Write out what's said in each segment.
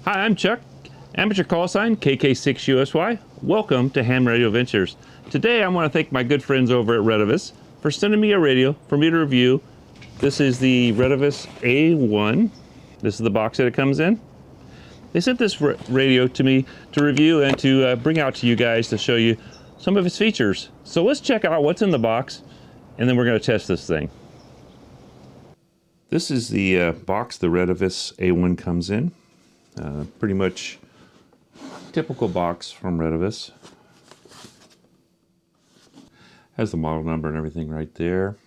Hi, I'm Chuck, amateur call sign KK6USY. Welcome to Ham Radio Ventures. Today I want to thank my good friends over at Retevis for sending me a radio for me to review. This is the Retevis A1. This is the box that it comes in. They sent this radio to me to review and to bring out to you guys to show you some of its features. So let's check out what's in the box, and then we're going to test this thing. This is the box the Retevis A1 comes in. Pretty much typical box from Retevis. Has the model number and everything right there.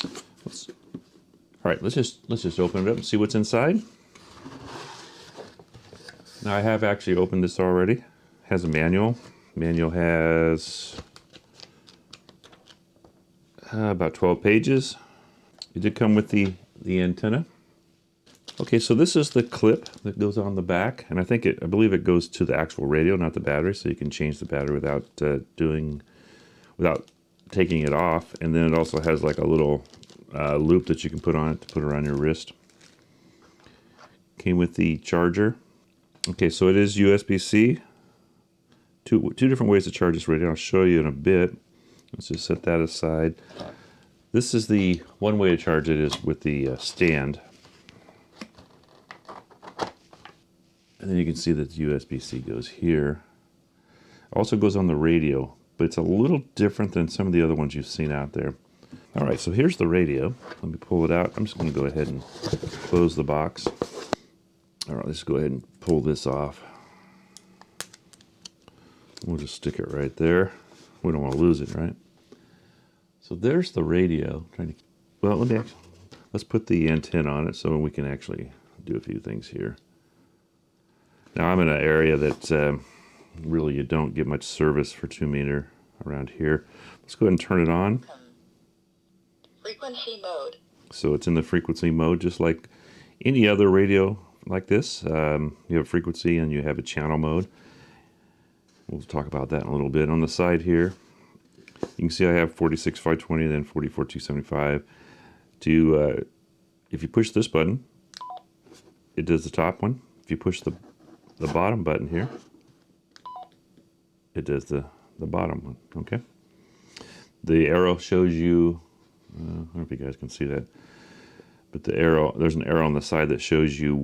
All right, let's just open it up and see what's inside. Now I have actually opened this already. It has a manual. Manual has about 12 pages. It did come with the antenna. Okay, so this is the clip that goes on the back, and I believe it goes to the actual radio, not the battery, so you can change the battery without taking it off. And then it also has like a little loop that you can put on it to put around your wrist. Came with the charger. Okay, so it is USB-C. Two different ways to charge this radio. I'll show you in a bit. Let's just set that aside. This is the one way to charge it is with the stand. And then you can see that the USB-C goes here. Also goes on the radio, but it's a little different than some of the other ones you've seen out there. All right, so here's the radio. Let me pull it out. I'm just going to go ahead and close the box. All right, let's go ahead and pull this off. We'll just stick it right there. We don't want to lose it, right? So there's the radio. Well, let's put the antenna on it so we can actually do a few things here. Now I'm in an area that really you don't get much service for 2 meter around here. Let's go ahead and turn it on. Frequency mode. So it's in the frequency mode, just like any other radio like this. You have frequency and you have a channel mode. We'll talk about that in a little bit. On the side here, you can see I have 46,520 and then 44,275. If you push this button, it does the top one. If you push the bottom button here, it does the bottom one. Okay. The arrow shows you, I don't know if you guys can see that, but there's an arrow on the side that shows you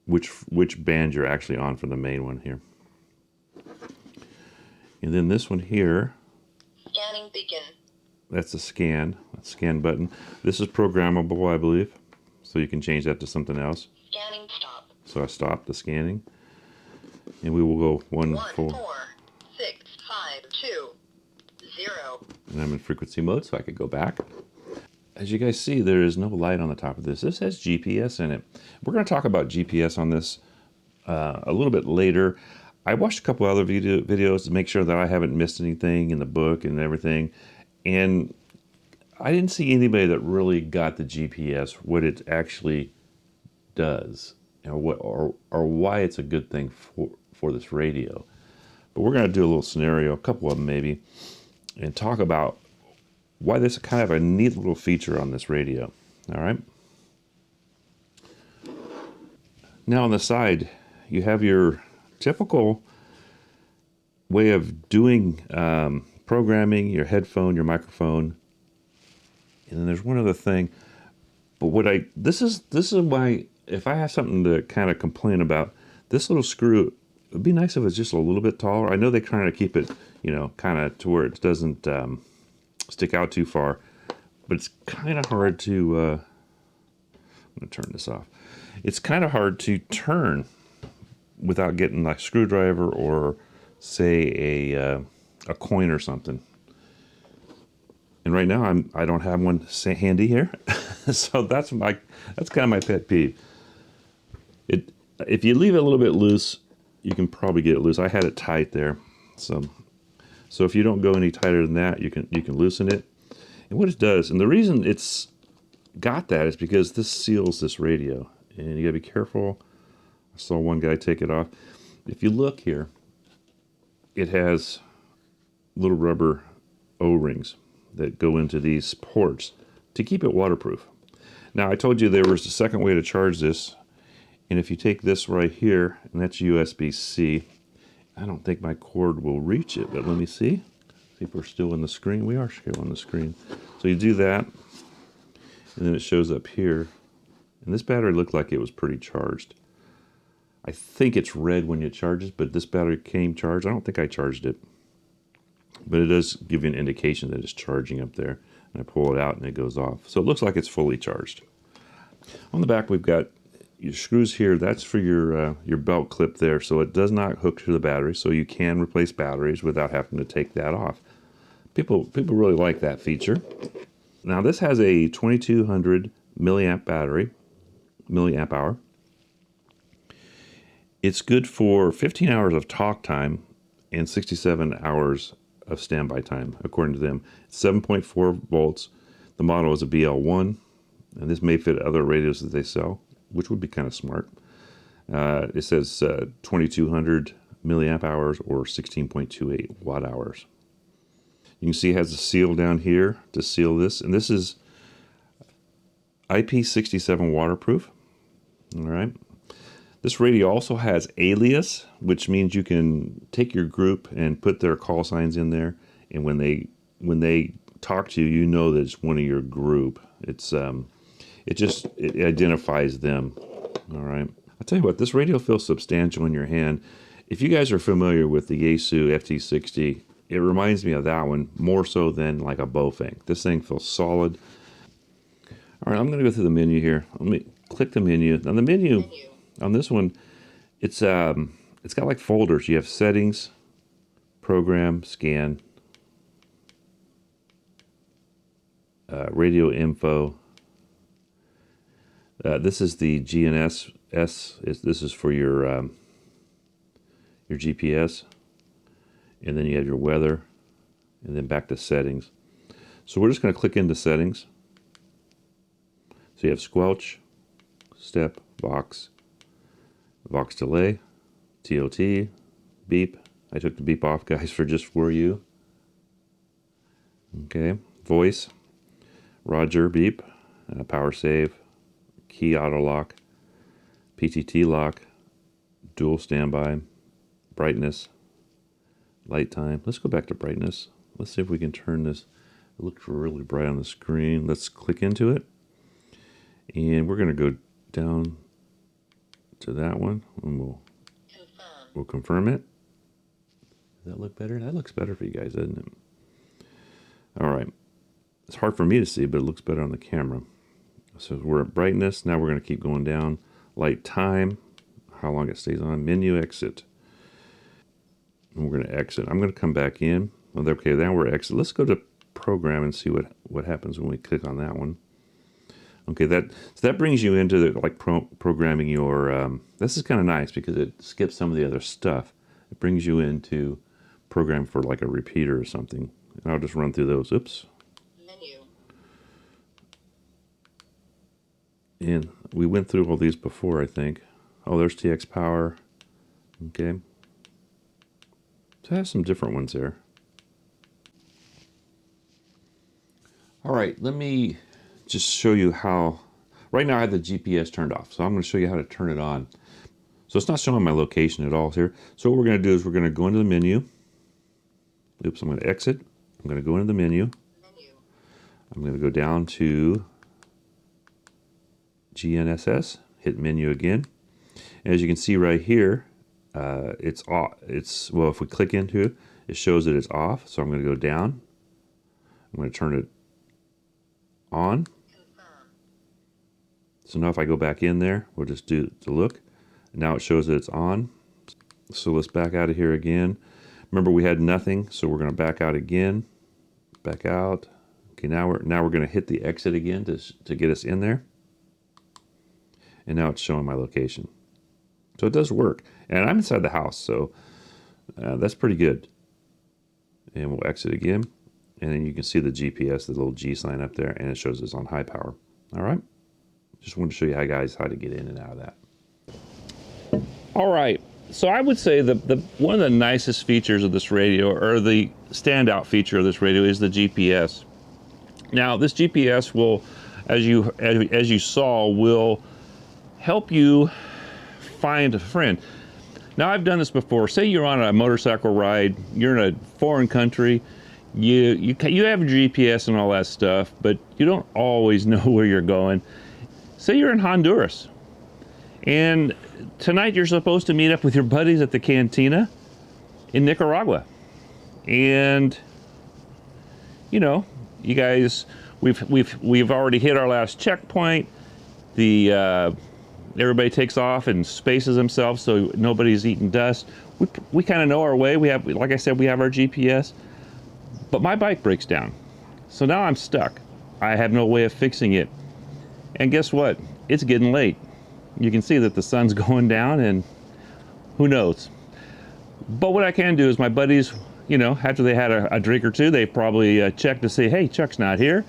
which band you're actually on for the main one here. And then this one here, scanning begin. That's the scan button. This is programmable, I believe, so you can change that to something else. Scanning stop. So I stopped the scanning, and we will go 1 4 6 5 2 0. And I'm in frequency mode, so I could go back. As you guys see, there is no light on the top of this. This has GPS in it. We're going to talk about GPS on this a little bit later. I watched a couple other videos to make sure that I haven't missed anything in the book and everything, and I didn't see anybody that really got the GPS, what it actually does, or why it's a good thing for this radio. But we're going to do a little scenario, a couple of them maybe, and talk about why this is kind of a neat little feature on this radio. All right. Now on the side, you have your typical way of doing programming, your headphone, your microphone, and then there's one other thing. But this is why, if I have something to kind of complain about, this little screw, it'd be nice if it's just a little bit taller. I know they're trying to keep it, kind of to where it doesn't stick out too far, but it's kind of hard to, I'm going to turn this off. It's kind of hard to turn without getting like a screwdriver or say a coin or something. And right now I don't have one handy here. So that's kind of my pet peeve. If you leave it a little bit loose, you can probably get it loose. I had it tight there. So if you don't go any tighter than that, you can loosen it. And what it does, and the reason it's got that is because this seals this radio, and you gotta be careful. I saw one guy take it off. If you look here, it has little rubber O-rings that go into these ports to keep it waterproof. Now I told you there was a second way to charge this, And if you take this right here, and that's USB-C, I don't think my cord will reach it, but let me see. See if we're still on the screen. We are still on the screen. So you do that, and then it shows up here. And this battery looked like it was pretty charged. I think it's red when you charge it, but this battery came charged. I don't think I charged it. But it does give you an indication that it's charging up there. And I pull it out and it goes off. So it looks like it's fully charged. On the back, we've got your screws here. That's for your belt clip there. So it does not hook to the battery. So you can replace batteries without having to take that off. People really like that feature. Now this has a 2200 milliamp battery, milliamp hour. It's good for 15 hours of talk time and 67 hours of standby time, according to them. It's 7.4 volts. The model is a BL1, and this may fit other radios that they sell, which would be kind of smart. It says 2200 milliamp hours or 16.28 watt hours. You can see it has a seal down here to seal this, and this is IP67 waterproof. All right. This radio also has alias, which means you can take your group and put their call signs in there, and when they talk to you, you know that it's one of your group. It identifies them. All right. I'll tell you what, this radio feels substantial in your hand. If you guys are familiar with the Yaesu FT60, it reminds me of that one more so than like a Bofeng. This thing feels solid. All right, I'm going to go through the menu here. Let me click the menu. On the menu. On this one, it's got like folders. You have settings, program, scan, radio info. This is the GNSS. This is for your GPS, and then you have your weather, and then back to settings. So we're just going to click into settings. So you have squelch, step, Vox delay, TOT, beep. I took the beep off, guys, for you. Okay, voice, Roger, beep, power save, key auto lock, PTT lock, dual standby, brightness, light time. Let's go back to brightness. Let's see if we can turn this. It looks really bright on the screen. Let's click into it. And we're going to go down to that one, and we'll confirm it. Does that look better? That looks better for you guys, doesn't it? All right. It's hard for me to see, but it looks better on the camera. So we're at brightness. Now we're going to keep going down. Light time, how long it stays on. Menu exit. And we're going to exit. I'm going to come back in. Okay, now we're exit. Let's go to program and see what happens when we click on that one. Okay, that brings you into the, like programming your. This is kind of nice because it skips some of the other stuff. It brings you into program for like a repeater or something. And I'll just run through those. Oops. Menu. And we went through all these before, I think. Oh, there's TX power. Okay. So I have some different ones there. All right, let me just show you how. Right now I have the GPS turned off, so I'm going to show you how to turn it on. So it's not showing my location at all here. So what we're going to do is we're going to go into the menu. Oops, I'm going to exit. I'm going to go into the menu. I'm going to go down to GNSS, hit menu again. And as you can see right here, it's off. Well, if we click into it, it shows that it's off. So I'm going to go down. I'm going to turn it on. So now if I go back in there, we'll just do the look. Now it shows that it's on. So let's back out of here again. Remember we had nothing, so we're going to back out again. Back out. Okay, now we're going to hit the exit again to get us in there. And now it's showing my location. So it does work. And I'm inside the house, so that's pretty good. And we'll exit again. And then you can see the GPS, the little G sign up there, and it shows it's on high power. All right. Just wanted to show you how to get in and out of that. All right. So I would say the one of the nicest features of this radio, or the standout feature of this radio, is the GPS. Now, this GPS will, as you saw, will help you find a friend. Now, I've done this before. Say you're on a motorcycle ride, you're in a foreign country, you have your GPS and all that stuff, but you don't always know where you're going. Say you're in Honduras, and tonight you're supposed to meet up with your buddies at the cantina in Nicaragua. And, you know, you guys, we've already hit our last checkpoint. Everybody takes off and spaces themselves so nobody's eating dust. We kind of know our way. We have, like I said, we have our GPS, but my bike breaks down. So now I'm stuck. I have no way of fixing it. And guess what? It's getting late. You can see that the sun's going down, and who knows? But what I can do is my buddies, you know, after they had a drink or two, they probably checked to say, hey, Chuck's not here.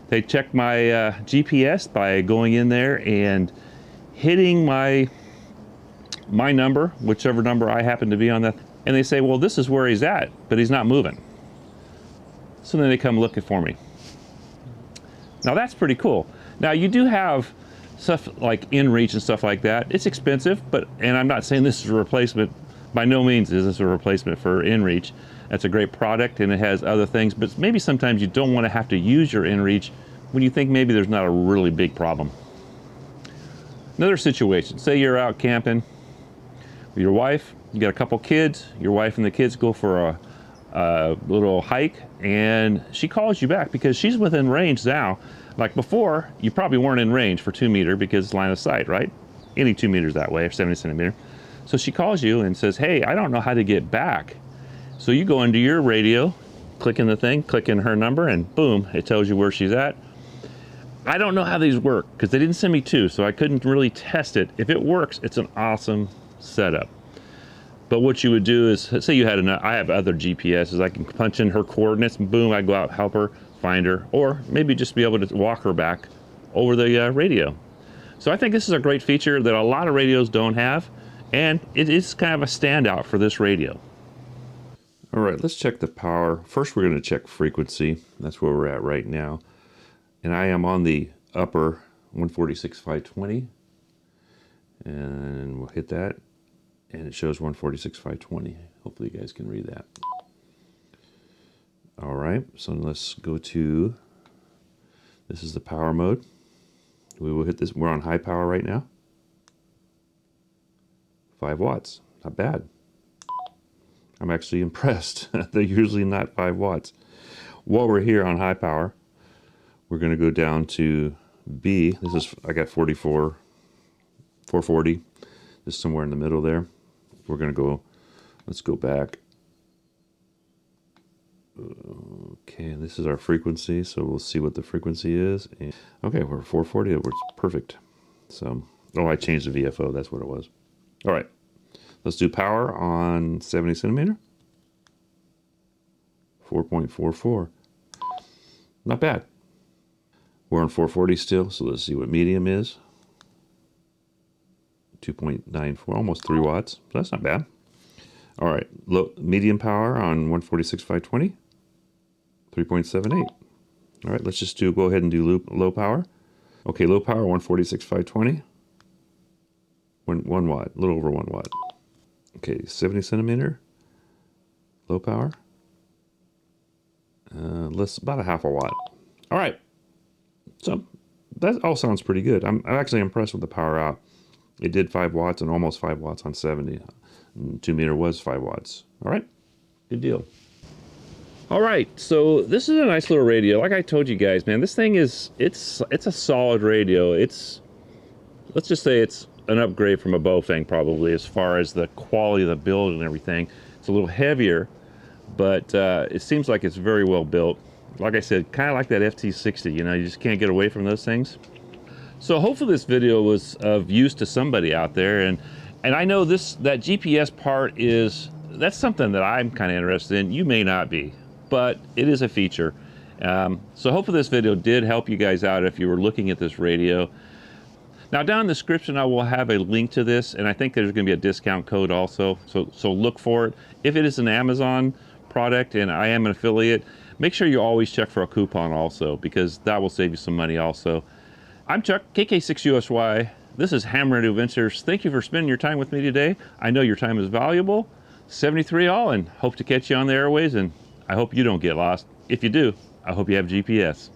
They checked my GPS by going in there and hitting my number, whichever number I happen to be on that, and they say, well, this is where he's at, but he's not moving. So then they come looking for me. Now that's pretty cool. Now you do have stuff like InReach and stuff like that. It's expensive, and I'm not saying this is a replacement. By no means is this a replacement for InReach. That's a great product and it has other things, but maybe sometimes you don't want to have to use your InReach when you think maybe there's not a really big problem. Another situation, say you're out camping with your wife, you got a couple kids, your wife and the kids go for a little hike, and she calls you back because she's within range now. Like before, you probably weren't in range for 2 meter because it's line of sight, right? Any 2 meters that way, or 70 centimeter. So she calls you and says, hey, I don't know how to get back. So you go into your radio, click in the thing, click in her number, and boom, it tells you where she's at. I don't know how these work because they didn't send me two, so I couldn't really test it. If it works, it's an awesome setup. But what you would do is, say you had I have other GPSs, I can punch in her coordinates and boom, I go out, help her, find her, or maybe just be able to walk her back over the radio. So I think this is a great feature that a lot of radios don't have, and it is kind of a standout for this radio. All right, let's check the power. First, we're going to check frequency. That's where we're at right now. And I am on the upper 146.520, and we'll hit that, and it shows 146.520. Hopefully you guys can read that. All right, so let's go to, this is the power mode. We will hit this, we're on high power right now. 5 watts, not bad. I'm actually impressed. They're usually not 5 watts. While we're here on high power, we're going to go down to B. This is, I got 440. This is somewhere in the middle there. We're going to go, let's go back. Okay, this is our frequency, so we'll see what the frequency is. And, okay, we're 440, it works perfect. So, oh, I changed the VFO, that's what it was. All right, let's do power on 70 centimeter. 4.44. Not bad. We're on 440 still, so let's see what medium is. 2.94, almost 3 watts. So that's not bad. All right, medium power on 146.520. 3.78. All right, let's just go ahead and do low power. Okay, low power 146.520. 1 watt, a little over 1 watt. Okay, 70 centimeter. Low power. About a half a watt. All right. So that all sounds pretty good. I'm actually impressed with the power out. It did 5 watts and almost 5 watts on 70. 2 meter was 5 watts. All right, good deal. All right, so this is a nice little radio. Like I told you guys, man, this thing is, it's a solid radio. Let's just say it's an upgrade from a Bofang probably as far as the quality of the build and everything. It's a little heavier, but it seems like it's very well built. Like I said, kind of like that FT60, you know, you just can't get away from those things. So hopefully this video was of use to somebody out there, and I know that GPS part that's something that I'm kind of interested in. You may not be, but it is a feature. So hopefully this video did help you guys out if you were looking at this radio. Now down in the description I will have a link to this, and I think there's going to be a discount code also, so look for it. If it is an Amazon product and I am an affiliate, make sure you always check for a coupon also, because that will save you some money also. I'm Chuck, KK6USY. This is Ham Radio Adventures. Thank you for spending your time with me today. I know your time is valuable. 73 all, and hope to catch you on the airways, and I hope you don't get lost. If you do, I hope you have GPS.